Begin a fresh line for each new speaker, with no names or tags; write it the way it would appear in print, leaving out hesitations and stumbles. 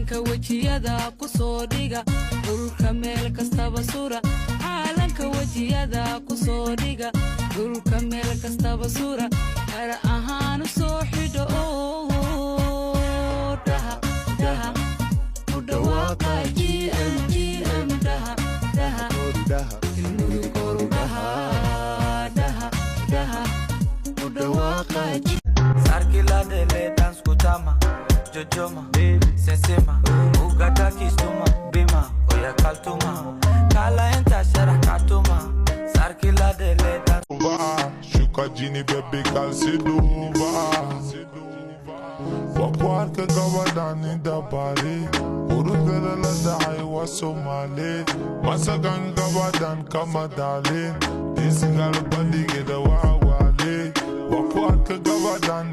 calanka wajiyada ku soo dhiga dhulka meel kastaba sura calanka wajiyada ku soo dhiga dhulka meel kastaba sura har ahaan soo xidho daha daha u dhawaaqa GM daha daha ilmuhu koru daha daha daha u dhawaaqa
Sarkila dele dance kutama Jojoma, sensema, ugata kistuma Bima, oya kaltuma Kala enta shara katuma Sarkila dele dance
Shuka jini bebe kalsidu Wakwarka gawadani da bari Uruvela la da'i wa Somali Masagan gawadan kama dalin Disingal bandige da wawali Wakwarka gawadan